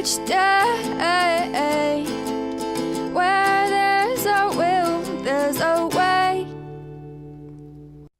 each day. Where there's a will, there's a way.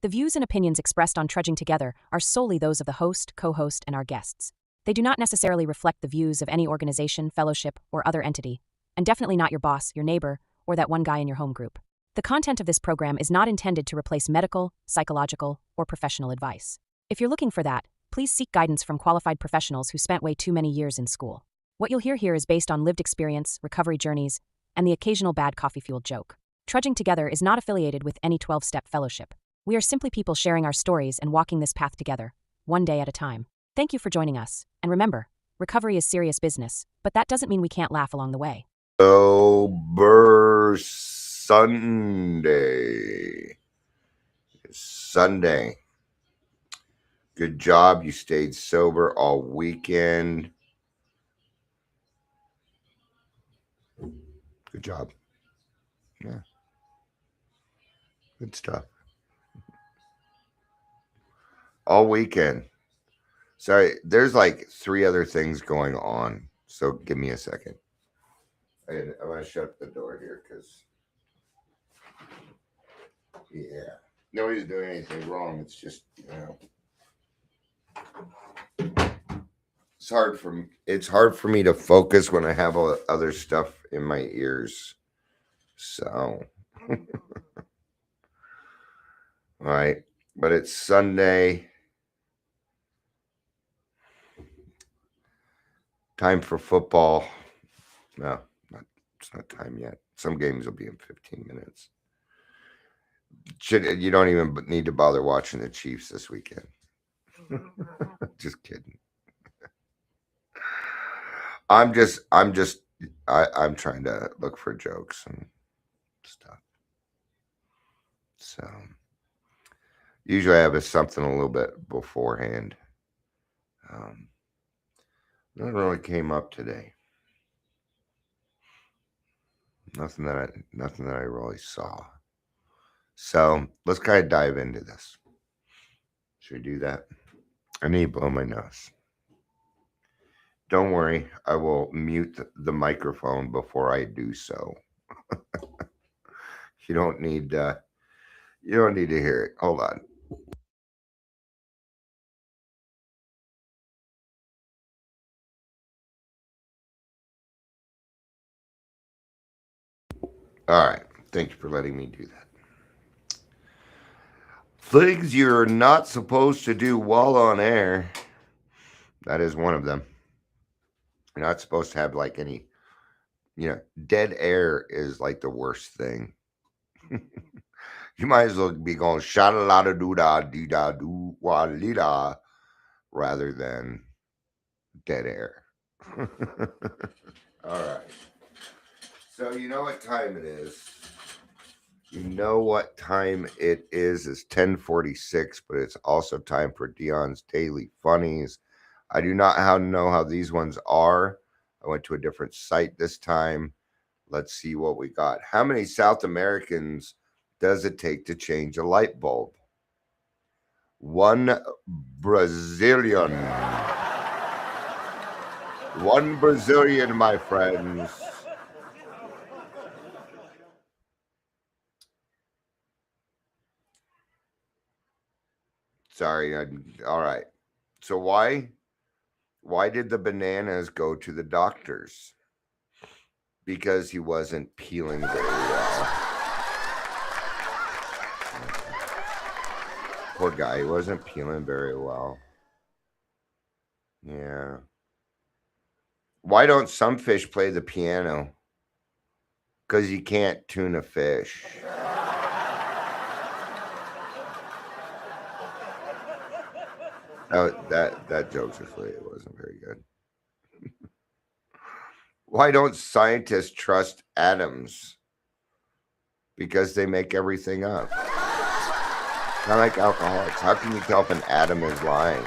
The views and opinions expressed on Trudging Together are solely those of the host, co-host, and our guests. They do not necessarily reflect the views of any organization, fellowship, or other entity, and definitely not your boss, your neighbor, or that one guy in your home group. The content of this program is not intended to replace medical, psychological, or professional advice. If you're looking for that, please seek guidance from qualified professionals who spent way too many years in school. What you'll hear here is based on lived experience, recovery journeys, and the occasional bad coffee-fueled joke. Trudging Together is not affiliated with any 12-step fellowship. We are simply people sharing our stories and walking this path together, one day at a time. Thank you for joining us, and remember, recovery is serious business, but that doesn't mean we can't laugh along the way. Sober Sunday. It's Sunday. Good job. You stayed sober all weekend. Good job. Yeah. Good stuff. All weekend. Sorry, there's like 3 other things going on. So give me a second. I'm going to shut the door here because, yeah, nobody's doing anything wrong. It's just, it's hard for me to focus when I have all the other stuff in my ears. So, all right, but it's Sunday. Time for football. No, it's not time yet. Some games will be in 15 minutes. You don't even need to bother watching the Chiefs this weekend. Just kidding. I'm trying to look for jokes and stuff. So usually I have something a little bit beforehand. Nothing really came up today. Nothing that I really saw. So let's kind of dive into this. Should we do that? I need to blow my nose. Don't worry, I will mute the microphone before I do so. You don't need to hear it. Hold on. All right. Thank you for letting me do that. Things you're not supposed to do while on air. That is one of them. You're not supposed to have like any, dead air is like the worst thing. You might as well be going sha-la-la-da-doo-da-dee-da-doo-wa-lee-da rather than dead air. All right. So you know what time it is. It's 10:46, but it's also time for Dion's Daily Funnies. I do not know how these ones are. I went to a different site this time. Let's see what we got. How many South Americans does it take to change a light bulb? 1 Brazilian. 1 Brazilian, my friends. Sorry. All right. So why did the bananas go to the doctors? Because he wasn't peeling very well. Poor guy. He wasn't peeling very well. Yeah. Why don't some fish play the piano? Because you can't tune a fish. That joke's really, it wasn't very good. Why don't scientists trust atoms? Because they make everything up. Kind of like alcoholics. How can you tell if an atom is lying?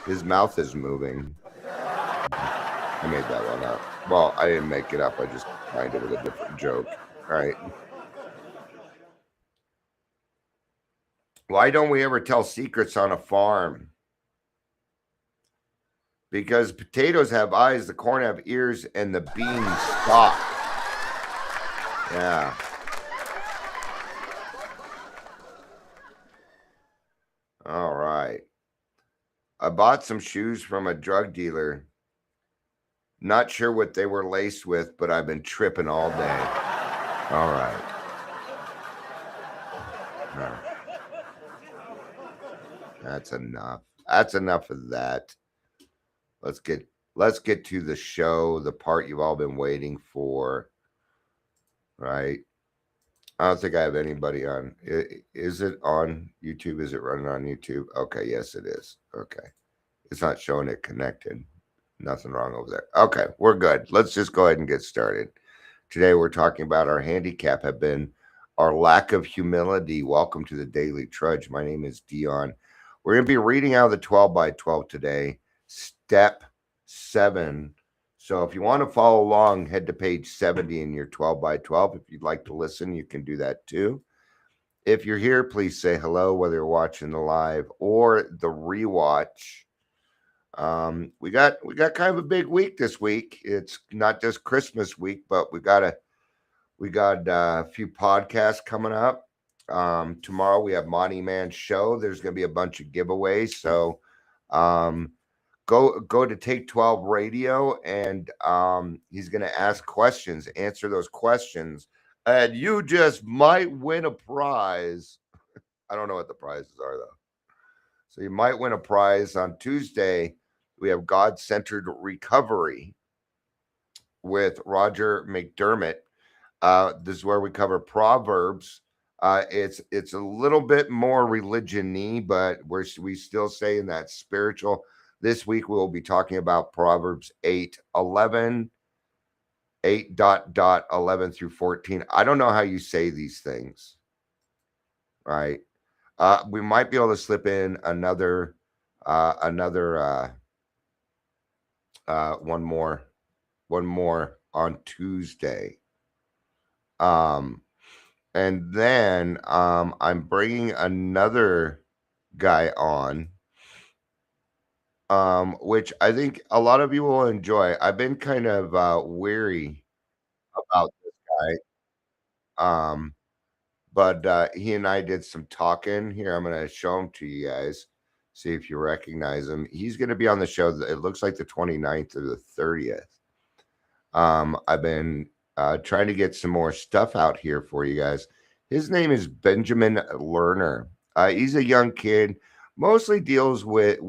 His mouth is moving. I made that one up. Well, I didn't make it up. I just combined it with a different joke. All right. Why don't we ever tell secrets on a farm? Because potatoes have eyes, the corn have ears, and the beans stalk. Yeah. All right. I bought some shoes from a drug dealer. Not sure what they were laced with, but I've been tripping all day. All right. That's enough. That's enough of that. Let's get to the show, the part you've all been waiting for. Right? I don't think I have anybody on. Is it on YouTube? Is it running on YouTube? Okay, yes, it is. Okay. It's not showing it connected. Nothing wrong over there. Okay, we're good. Let's just go ahead and get started. Today we're talking about our handicap have been our lack of humility. Welcome to the Daily Trudge. My name is Dion. We're going to be reading out of the 12 by 12 today, step 7. So if you want to follow along, head to page 70 in your 12 by 12. If you'd like to listen, you can do that too. If you're here, please say hello, whether you're watching the live or the rewatch. We got kind of a big week this week. It's not just Christmas week, but we got a few podcasts coming up. Tomorrow we have Monty Man's show. There's going to be a bunch of giveaways. So go to Take 12 Radio, and he's going to ask questions, answer those questions, and you just might win a prize. I don't know what the prizes are, though. So you might win a prize. On Tuesday, we have God-Centered Recovery with Roger McDermott. This is where we cover Proverbs. It's a little bit more religion-y, but we still say in that spiritual. This week we'll be talking about Proverbs 8:11, 8:11 through 14. I don't know how you say these things, right? We might be able to slip in another one more on Tuesday. And then I'm bringing another guy on, which I think a lot of you will enjoy. I've been kind of weary about this guy. But he and I did some talking here. I'm going to show him to you guys, see if you recognize him. He's going to be on the show. It looks like the 29th or the 30th. I've been trying to get some more stuff out here for you guys. His name is Benjamin Lerner. He's a young kid, mostly deals with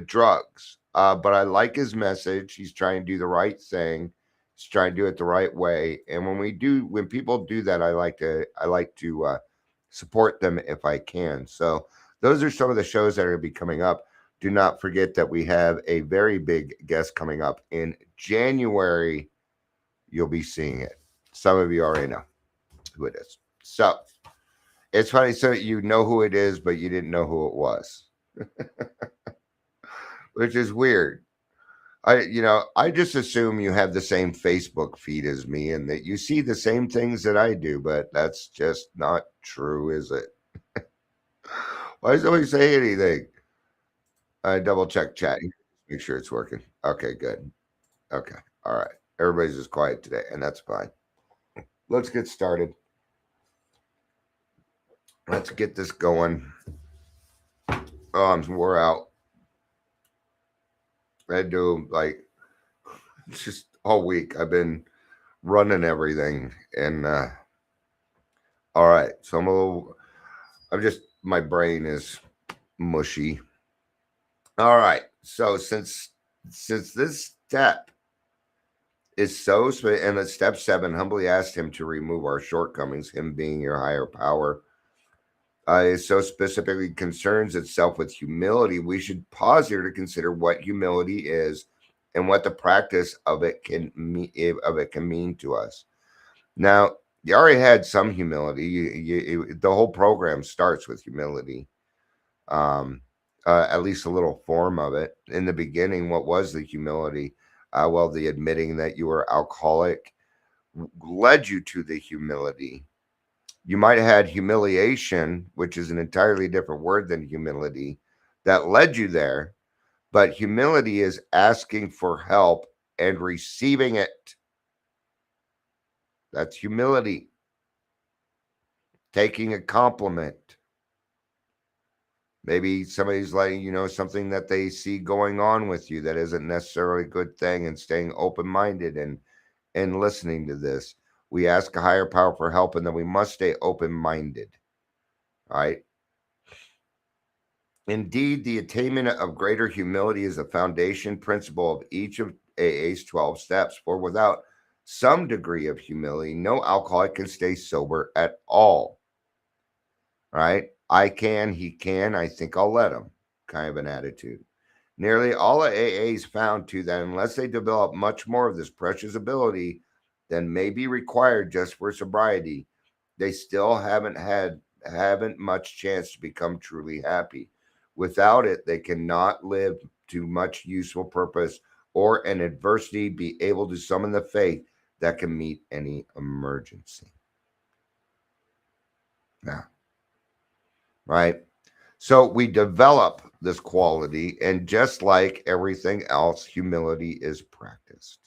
drugs. But I like his message. He's trying to do the right thing. He's trying to do it the right way. And when people do that, I like to support them if I can. So those are some of the shows that are going to be coming up. Do not forget that we have a very big guest coming up in January. You'll be seeing it. Some of you already know who it is. So it's funny. So you know who it is, but you didn't know who it was, which is weird. I just assume you have the same Facebook feed as me and that you see the same things that I do, but that's just not true, is it? Why does nobody say anything? I double check chat. Make sure it's working. Okay, good. Okay. All right. Everybody's just quiet today, and that's fine. Let's get started. Let's get this going. Oh, I'm wore out. I do just all week. I've been running everything, and all right. So my brain is mushy. All right. So since this step is so, and at step 7, humbly asked him to remove our shortcomings, him being your higher power, is so specifically concerns itself with humility, we should pause here to consider what humility is and what the practice of it can mean to us. Now, you already had some humility. The whole program starts with humility, at least a little form of it. In the beginning, what was the humility? Well, the admitting that you were alcoholic led you to the humility. You might have had humiliation, which is an entirely different word than humility, that led you there. But humility is asking for help and receiving it. That's humility. Taking a compliment. Maybe somebody's letting you know something that they see going on with you that isn't necessarily a good thing, and staying open-minded and listening to this. We ask a higher power for help, and then we must stay open-minded. All right. Indeed, the attainment of greater humility is the foundation principle of each of AA's 12 steps, for without some degree of humility, no alcoholic can stay sober at all. Right? I can, he can, I think I'll let him kind of an attitude. Nearly all of AAs found too that unless they develop much more of this precious ability than may be required just for sobriety, they still haven't much chance to become truly happy. Without it, they cannot live to much useful purpose, or in adversity be able to summon the faith that can meet any emergency. Now, right? So we develop this quality, and just like everything else, humility is practiced.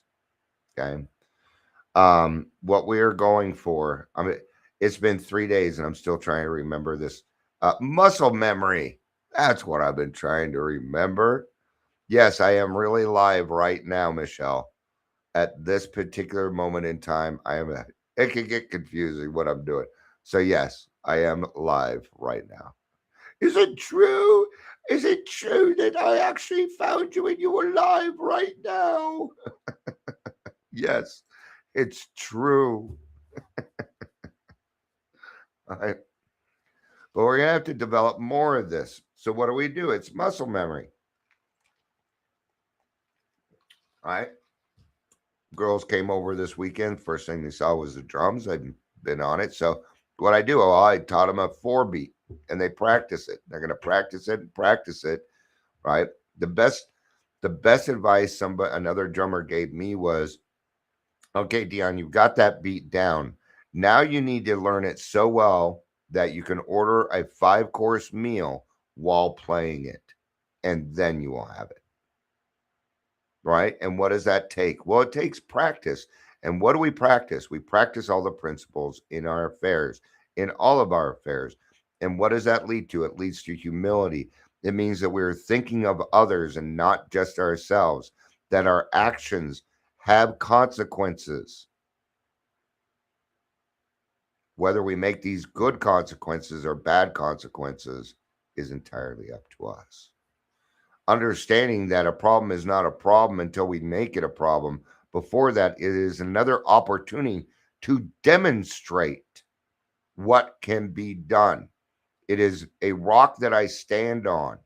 Okay. What we are going for, I mean, it's been 3 days and I'm still trying to remember this. Muscle memory. That's what I've been trying to remember. Yes, I am really live right now, Michelle. At this particular moment in time, I am. It can get confusing what I'm doing. So yes, I am live right now. Is it true? Is it true that I actually found you and you were live right now? Yes, it's true. But we're going to have to develop more of this. So what do? It's muscle memory. All right. Girls came over this weekend. First thing they saw was the drums. I've been on it. So what I do, I taught them a 4-beat, and they practice it. They're going to practice it and practice it. Right. The best advice another drummer gave me was, okay, Dion, you've got that beat down. Now you need to learn it so well that you can order a 5-course meal while playing it, and then you will have it. Right? And what does that take? Well, it takes practice. And what do we practice? We practice all the principles in our affairs, in all of our affairs. And what does that lead to? It leads to humility. It means that we're thinking of others and not just ourselves, that our actions have consequences. Whether we make these good consequences or bad consequences is entirely up to us. Understanding that a problem is not a problem until we make it a problem. Before that, it is another opportunity to demonstrate what can be done. It is a rock that I stand on,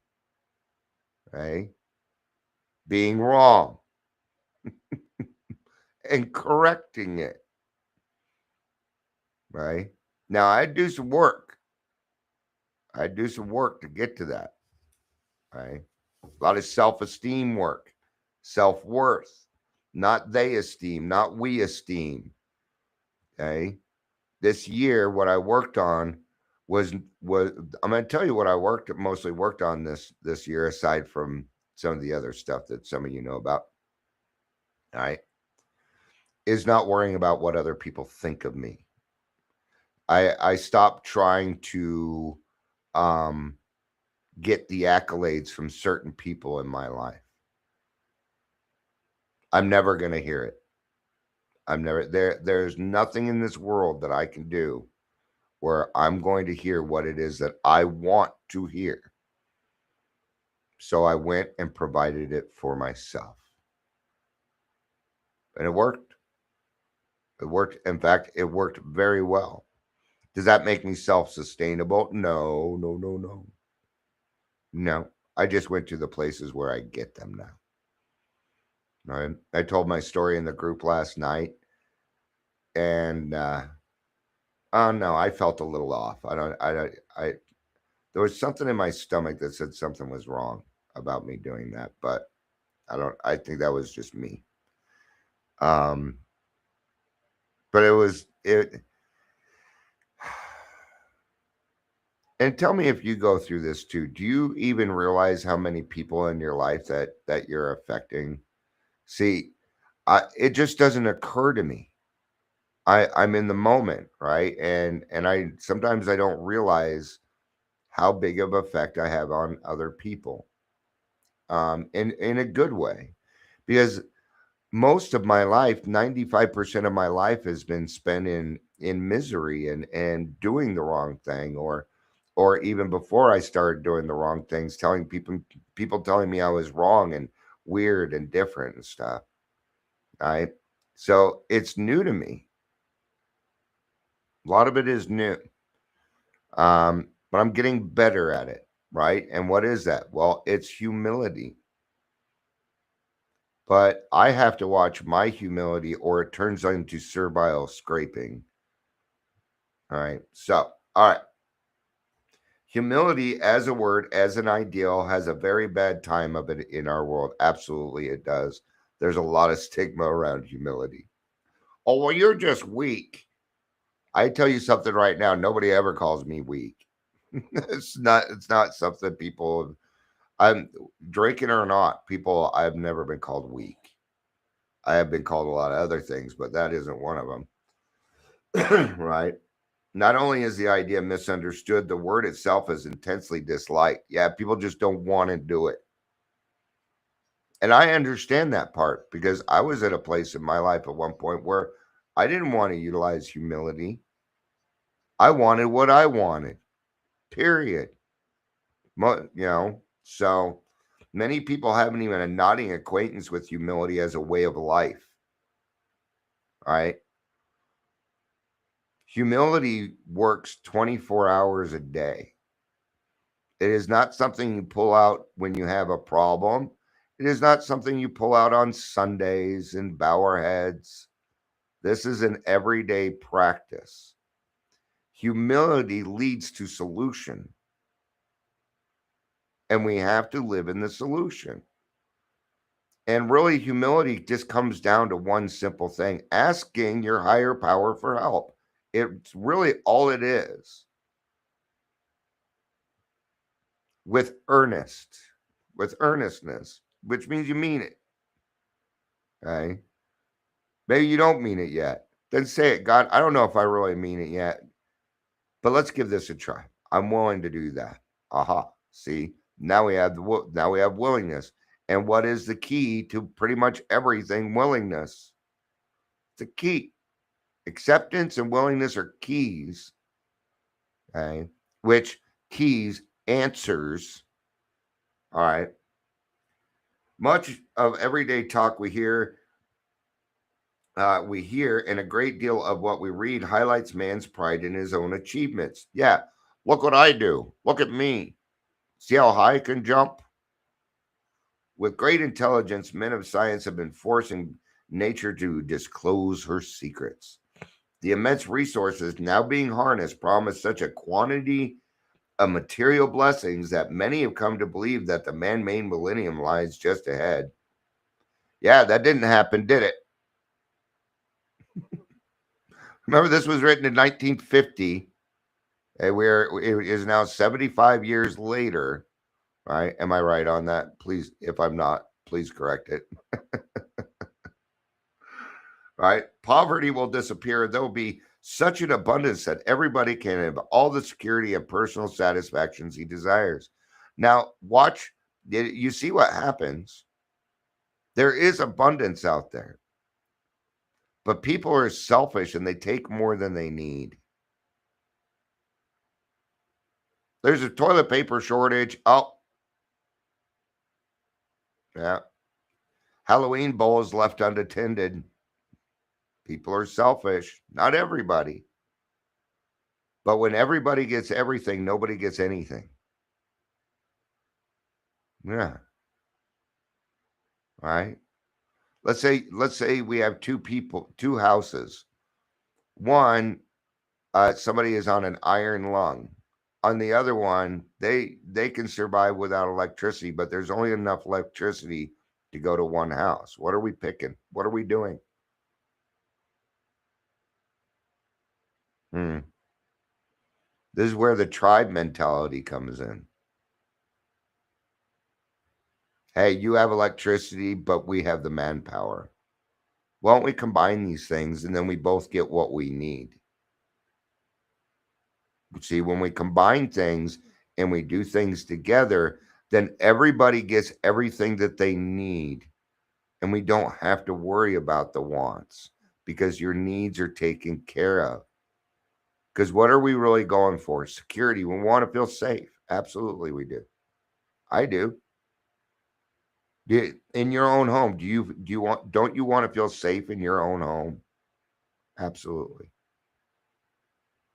okay? Being wrong and correcting it, right? Now, I do some work. I do some work to get to that, right? A lot of self-esteem work, self-worth, not they esteem, not we esteem. Okay. This year, what I worked on was I'm going to tell you what I mostly worked on this year, aside from some of the other stuff that some of you know about. All right. Is not worrying about what other people think of me. I stopped trying to get the accolades from certain people in my life. I'm never going to hear it. I'm never there. There's nothing in this world that I can do where I'm going to hear what it is that I want to hear. So I went and provided it for myself. And it worked. It worked. In fact, it worked very well. Does that make me self-sustainable? No, no, no, no. No. I just went to the places where I get them now. Right? I told my story in the group last night, and oh no, I felt a little off. There was something in my stomach that said something was wrong about me doing that, but I think that was just me. But it And tell me if you go through this too. Do you even realize how many people in your life that you're affecting? See, it just doesn't occur to me. I'm in the moment, right? And I sometimes I don't realize how big of effect I have on other people, in a good way, because most of my life, 95% of my life has been spent in misery and doing the wrong thing, or even before I started doing the wrong things, telling people telling me I was wrong and weird and different and stuff. Right. So it's new to me. A lot of it is new. But I'm getting better at it, right? And what is that? Well, it's humility. But I have to watch my humility or it turns into servile scraping. All right. So, all right. Humility as a word, as an ideal, has a very bad time of it in our world. Absolutely, it does. There's a lot of stigma around humility. Oh, well, you're just weak. I tell you something right now. Nobody ever calls me weak. It's not something people. I'm drinking or not. People, I've never been called weak. I have been called a lot of other things, but that isn't one of them. Right? Not only is the idea misunderstood, the word itself is intensely disliked. Yeah, people just don't want to do it. And I understand that part because I was at a place in my life at one point where I didn't want to utilize humility. I wanted what I wanted, period. So many people haven't even a nodding acquaintance with humility as a way of life, right? Humility works 24 hours a day. It is not something you pull out when you have a problem. It is not something you pull out on Sundays and bow our heads. This is an everyday practice. Humility leads to solution, and we have to live in the solution. And really, humility just comes down to one simple thing: asking your higher power for help. It's really all it is, with earnestness, which means you mean it. Okay. Maybe you don't mean it yet. Then say it, God. I don't know if I really mean it yet, but let's give this a try. I'm willing to do that. Aha. See, now we have now we have willingness. And what is the key to pretty much everything? Willingness. It's a key. Acceptance and willingness are keys. Okay. Which keys answers. All right. Much of everyday talk we hear, and a great deal of what we read highlights man's pride in his own achievements. Yeah, look what I do. Look at me. See how high I can jump? With great intelligence, men of science have been forcing nature to disclose her secrets. The immense resources now being harnessed promise such a quantity of material blessings that many have come to believe that the man made millennium lies just ahead. Yeah, that didn't happen, did it? Remember, this was written in 1950. And it is now 75 years later, right? Am I right on that? Please, if I'm not, please correct it. Right? Poverty will disappear. There will be such an abundance that everybody can have all the security and personal satisfactions he desires. Now, watch, you see what happens. There is abundance out there, but people are selfish and they take more than they need. There's a toilet paper shortage. Oh, yeah. Halloween bowls left unattended. People are selfish. Not everybody. But when everybody gets everything, nobody gets anything. Yeah. Right. Let's say we have two houses. One, somebody is on an iron lung. On the other one, they can survive without electricity, but there's only enough electricity to go to one house. What are we picking? What are we doing? Hmm. This is where the tribe mentality comes in. Hey, you have electricity, but we have the manpower. Why don't we combine these things and then we both get what we need? See, when we combine things and we do things together, then everybody gets everything that they need. And we don't have to worry about the wants because your needs are taken care of. Because what are we really going for? Security. We want to feel safe. Absolutely, we do. I do. In your own home, don't you want to feel safe in your own home? Absolutely.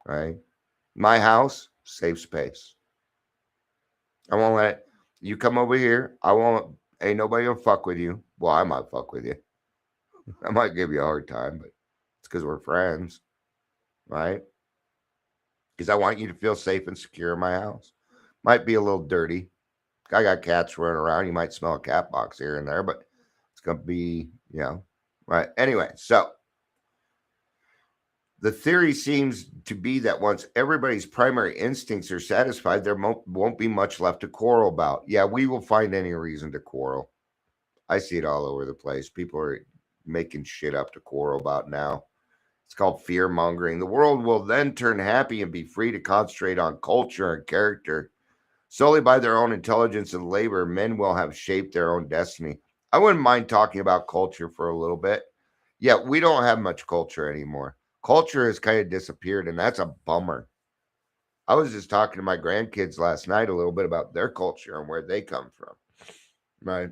Right? My house, safe space. I won't let you come over here. I won't. Ain't nobody gonna fuck with you. Well, I might fuck with you. I might give you a hard time, but it's because we're friends, right? Because I want you to feel safe and secure in my house. Might be a little dirty. I got cats running around. You might smell a cat box here and there, but it's gonna be, right. Anyway, so the theory seems to be that once everybody's primary instincts are satisfied, there won't be much left to quarrel about. Yeah, we will find any reason to quarrel. I see it all over the place. People are making shit up to quarrel about now. It's called fear mongering. The world will then turn happy and be free to concentrate on culture and character. Solely by their own intelligence and labor, men will have shaped their own destiny. I wouldn't mind talking about culture for a little bit. Yeah, we don't have much culture anymore. Culture has kind of disappeared, and that's a bummer. I was just talking to my grandkids last night a little bit about their culture and where they come from. Right.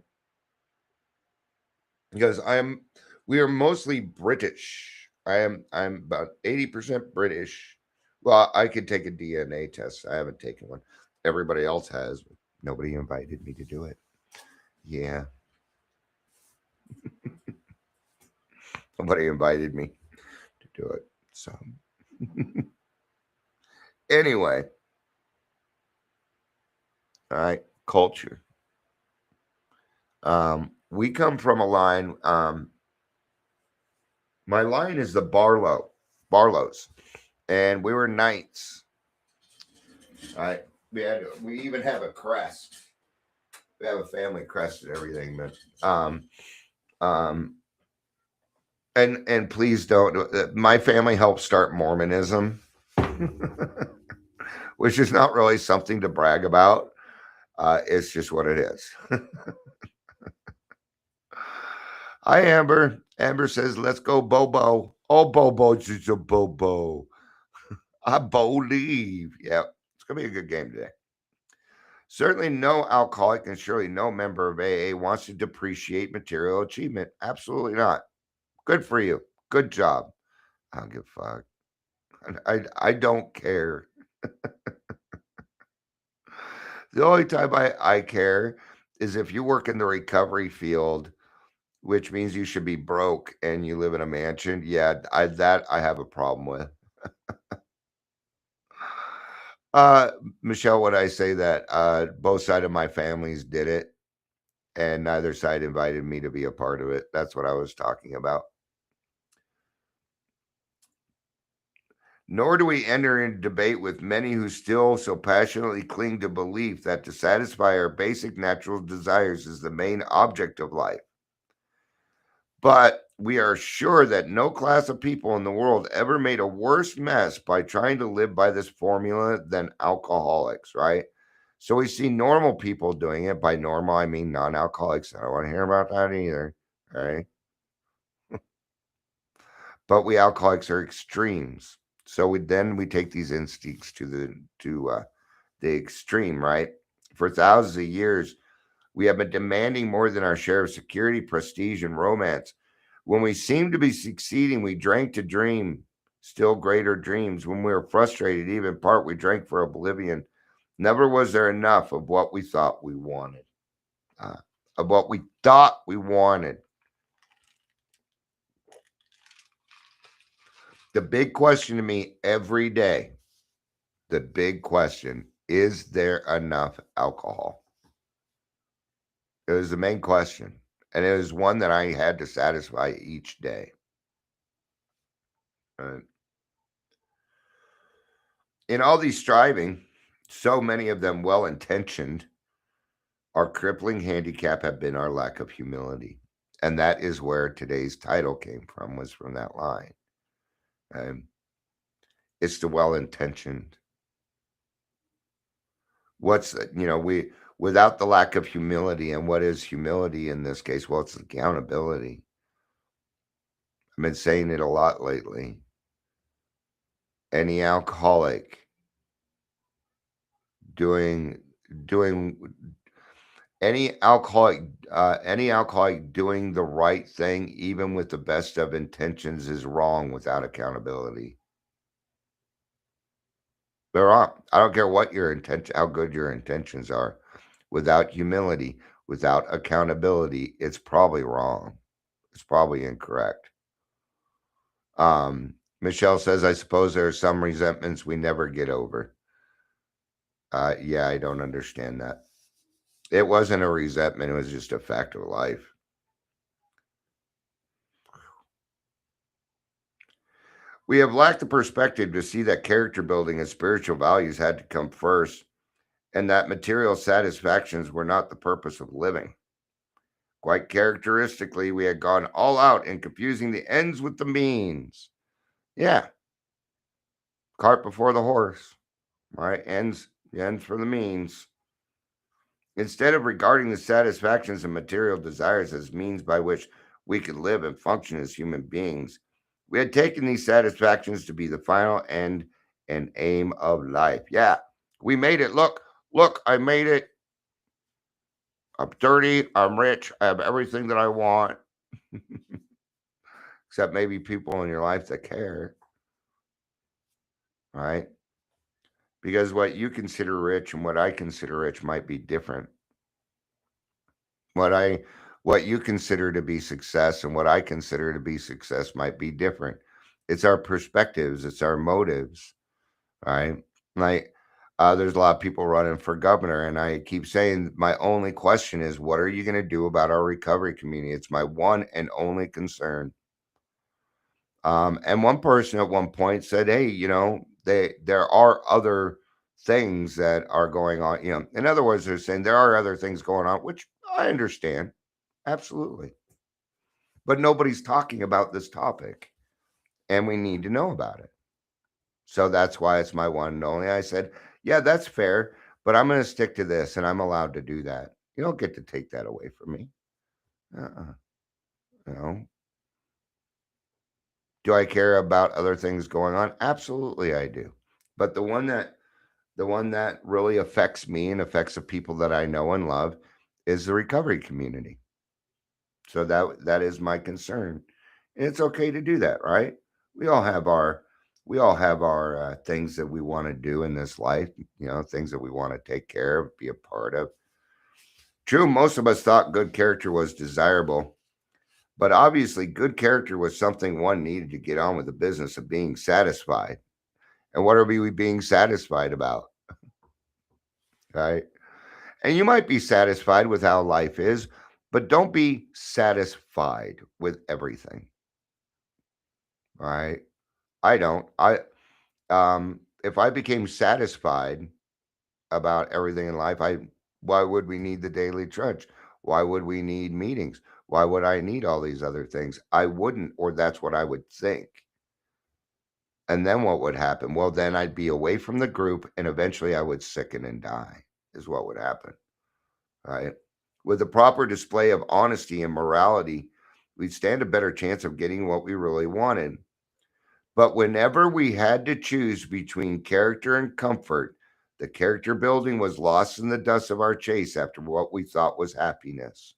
Because we are mostly British. I'm about 80% British. Well, I could take a DNA test. I haven't taken one. Everybody else has, but nobody invited me to do it. Yeah. Nobody invited me to do it. So anyway, all right, culture. We come from a line. My line is the Barlows, and we were knights. All right, we even have a crest. We have a family crest and everything, but um, and please don't. My family helped start Mormonism, which is not really something to brag about. It's just what it is. Hi, Amber. Amber says, let's go, Bobo. Oh, Bobo's just a Bobo. I believe. Yeah, it's going to be a good game today. Certainly, no alcoholic and surely no member of AA wants to depreciate material achievement. Absolutely not. Good for you. Good job. I don't give a fuck. I don't care. The only time I care is if you work in the recovery field, which means you should be broke and you live in a mansion. Yeah, I have a problem with. Uh, Michelle, would I say that both sides of my families did it, and neither side invited me to be a part of it. That's what I was talking about. Nor do we enter into debate with many who still so passionately cling to belief that to satisfy our basic natural desires is the main object of life. But we are sure that no class of people in the world ever made a worse mess by trying to live by this formula than alcoholics, right? So we see normal people doing it. By normal, I mean non alcoholics. I don't want to hear about that either, right? But we alcoholics are extremes. So we take these instincts to the extreme, right? For thousands of years, we have been demanding more than our share of security, prestige, and romance. When we seemed to be succeeding, we drank to dream still greater dreams. When we were frustrated, even part, we drank for oblivion. Never was there enough of what we thought we wanted, of what we thought we wanted. The big question to me every day, the big question, is there enough alcohol? It was the main question. And it was one that I had to satisfy each day. In all these striving, so many of them well intentioned, our crippling handicap have been our lack of humility. And that is where today's title came from, was from that line. It's the well intentioned. Without the lack of humility, and what is humility in this case? Well, it's accountability. I've been saying it a lot lately. Any alcoholic doing any alcoholic doing the right thing, even with the best of intentions, is wrong without accountability. They're wrong. I don't care what your intention, how good your intentions are. Without humility, without accountability, it's probably wrong. It's probably incorrect. Michelle says, I suppose there are some resentments we never get over. Yeah, I don't understand that. It wasn't a resentment, it was just a fact of life. We have lacked the perspective to see that character building and spiritual values had to come first, and that material satisfactions were not the purpose of living. Quite characteristically, we had gone all out in confusing the ends with the means. Yeah. Cart before the horse, right? Ends for the means. Instead of regarding the satisfactions and material desires as means by which we could live and function as human beings, we had taken these satisfactions to be the final end and aim of life. Yeah, we made it. Look, I made it. I'm 30. I'm rich. I have everything that I want. Except maybe people in your life that care, right? Because what you consider rich and what I consider rich might be different. What you consider to be success and what I consider to be success might be different. It's our perspectives, it's our motives, right? Like, there's a lot of people running for governor, and I keep saying my only question is, what are you going to do about our recovery community? It's my one and only concern. And one person at one point said, "Hey, there are other things that are going on." In other words, they're saying there are other things going on, which I understand. Absolutely. But nobody's talking about this topic, and we need to know about it. So that's why it's my one and only. I said, yeah, that's fair, but I'm going to stick to this, and I'm allowed to do that. You don't get to take that away from me. No. Do I care about other things going on? Absolutely, I do. But the one that really affects me and affects the people that I know and love is the recovery community. So that is my concern. And it's okay to do that, right? We all have our things that we want to do in this life, things that we want to take care of, be a part of. True, most of us thought good character was desirable, but obviously good character was something one needed to get on with the business of being satisfied. And what are we being satisfied about? Right? And you might be satisfied with how life is, but don't be satisfied with everything. Right? I don't. If I became satisfied about everything in life, why would we need the daily trudge? Why would we need meetings? Why would I need all these other things? I wouldn't, or that's what I would think. And then what would happen? Well, then I'd be away from the group, and eventually I would sicken and die, is what would happen. Right? With the proper display of honesty and morality, we'd stand a better chance of getting what we really wanted. But whenever we had to choose between character and comfort, the character building was lost in the dust of our chase after what we thought was happiness.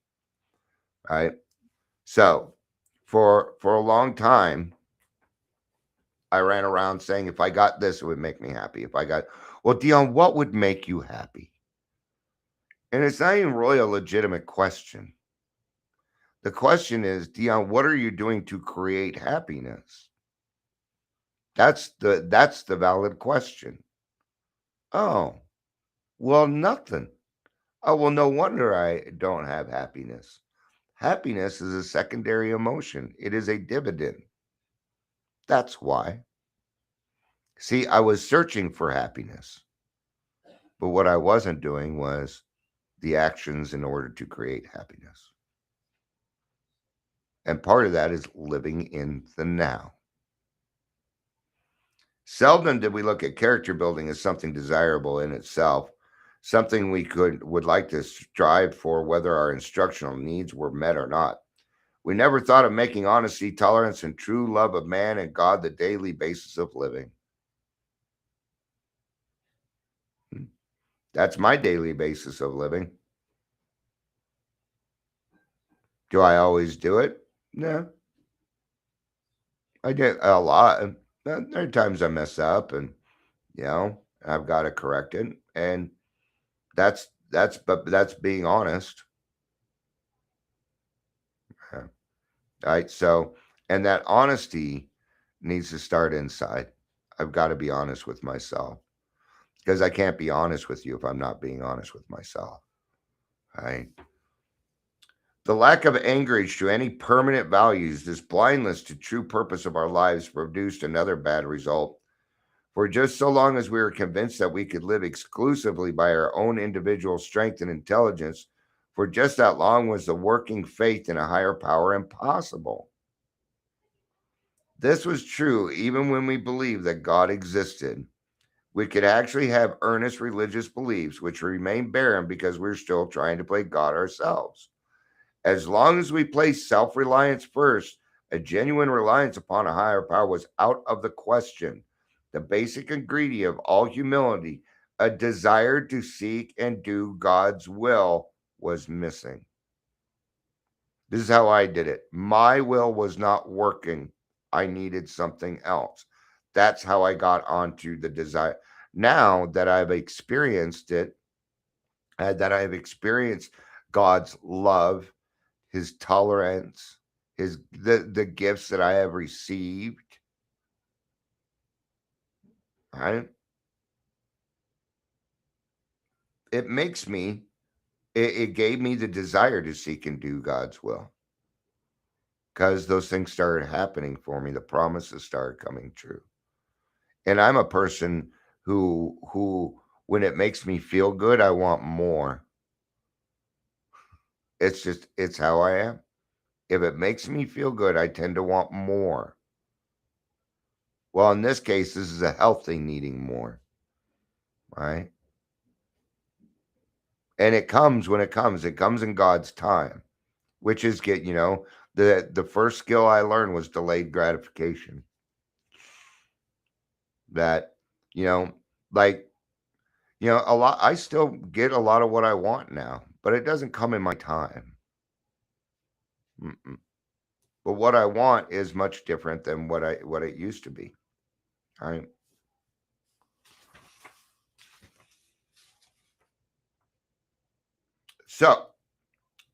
Right? So, for a long time, I ran around saying, if I got this, it would make me happy. Well, Dion, what would make you happy? And it's not even really a legitimate question. The question is, Dion, what are you doing to create happiness? That's the valid question. Oh, well, nothing. Oh, well, no wonder I don't have happiness. Happiness is a secondary emotion. It is a dividend. That's why. See, I was searching for happiness, but what I wasn't doing was the actions in order to create happiness. And part of that is living in the now. Seldom did we look at character building as something desirable in itself, something we would like to strive for whether our instructional needs were met or not. We never thought of making honesty, tolerance, and true love of man and God the daily basis of living. That's my daily basis of living. Do I always do it? No. I get a lot. There are times I mess up and, I've got to correct it. And that's being honest. Yeah. All right. So, and that honesty needs to start inside. I've got to be honest with myself because I can't be honest with you if I'm not being honest with myself. Right. The lack of anchorage to any permanent values, this blindness to true purpose of our lives produced another bad result. For just so long as we were convinced that we could live exclusively by our own individual strength and intelligence, for just that long was the working faith in a higher power impossible. This was true even when we believed that God existed. We could actually have earnest religious beliefs which remain barren because we're still trying to play God ourselves. As long as we placed self reliance first, a genuine reliance upon a higher power was out of the question. The basic ingredient of all humility, a desire to seek and do God's will, was missing. This is how I did it. My will was not working. I needed something else. That's how I got onto the desire. Now that I've experienced it, that I've experienced God's love, his tolerance, the gifts that I have received, right? It makes me, it gave me the desire to seek and do God's will because those things started happening for me. The promises started coming true. And I'm a person who when it makes me feel good, I want more. It's how I am. If it makes me feel good, I tend to want more. Well, in this case, this is a healthy needing more, right? And it comes when it comes. It comes in God's time, which is the first skill I learned was delayed gratification. That, you know, like, a lot I still get a lot of what I want now, but it doesn't come in my time. Mm-mm. But what I want is much different than what it used to be. Right? So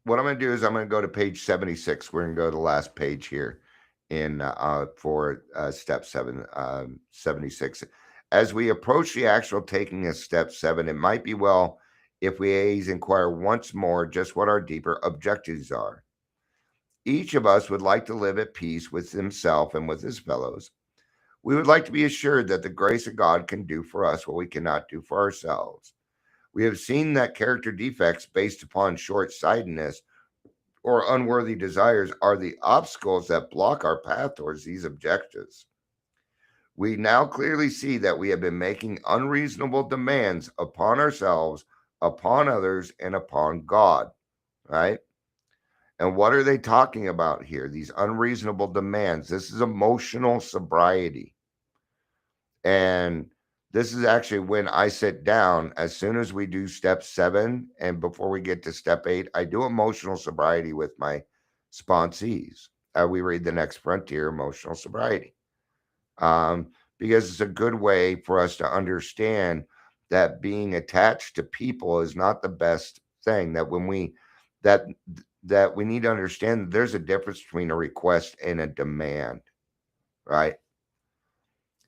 what I'm going to do is I'm going to go to page 76. We're going to go to the last page here in for step 76. As we approach the actual taking of step 7, it might be well if we inquire once more just what our deeper objectives are. Each of us would like to live at peace with himself and with his fellows. We would like to be assured that the grace of God can do for us what we cannot do for ourselves. We have seen that character defects based upon short sightedness or unworthy desires are the obstacles that block our path towards these objectives. We now clearly see that we have been making unreasonable demands upon ourselves, upon others, and upon God, right? And what are they talking about here? These unreasonable demands. This is emotional sobriety. And this is actually when I sit down, as soon as we do step 7 and before we get to step 8, I do emotional sobriety with my sponsees. We read The Next Frontier, Emotional Sobriety, because it's a good way for us to understand that being attached to people is not the best thing. That when we that that we need to understand that there's a difference between a request and a demand, right?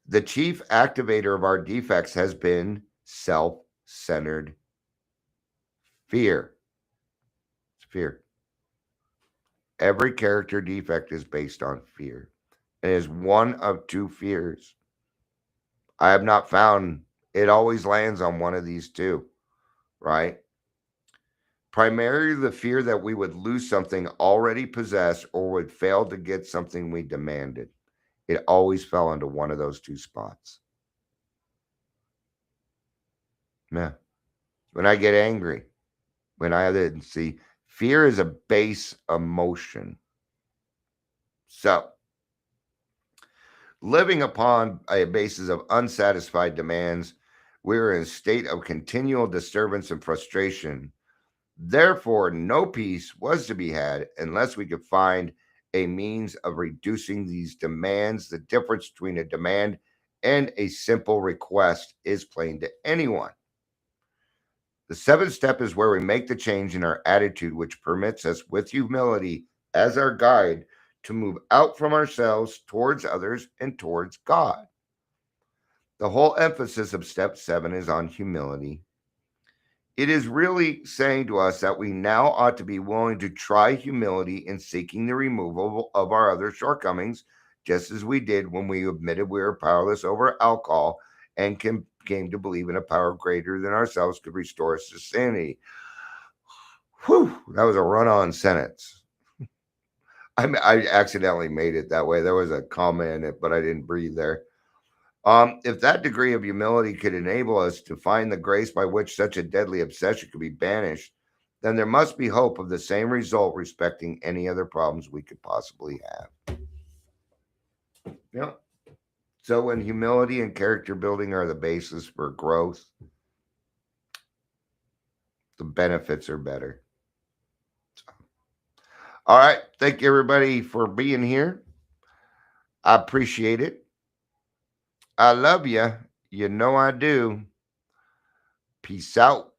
The chief activator of our defects has been self-centered fear. It's fear. Every character defect is based on fear. It is one of two fears. I have not found it always lands on one of these two, right? Primarily the fear that we would lose something already possessed or would fail to get something we demanded. It always fell into one of those two spots. Yeah. When I get angry, when I didn't see, fear is a base emotion. So, living upon a basis of unsatisfied demands, we're in a state of continual disturbance and frustration. Therefore, no peace was to be had unless we could find a means of reducing these demands. The difference between a demand and a simple request is plain to anyone. The seventh step is where we make the change in our attitude, which permits us, with humility as our guide, to move out from ourselves towards others and towards God. The whole emphasis of step 7 is on humility. It is really saying to us that we now ought to be willing to try humility in seeking the removal of our other shortcomings, just as we did when we admitted we were powerless over alcohol and came to believe in a power greater than ourselves could restore us to sanity. Whew, that was a run-on sentence. I accidentally made it that way. There was a comma in it, but I didn't breathe there. If that degree of humility could enable us to find the grace by which such a deadly obsession could be banished, then there must be hope of the same result respecting any other problems we could possibly have. Yep. So when humility and character building are the basis for growth, the benefits are better. All right. Thank you, everybody, for being here. I appreciate it. I love you. You know I do. Peace out.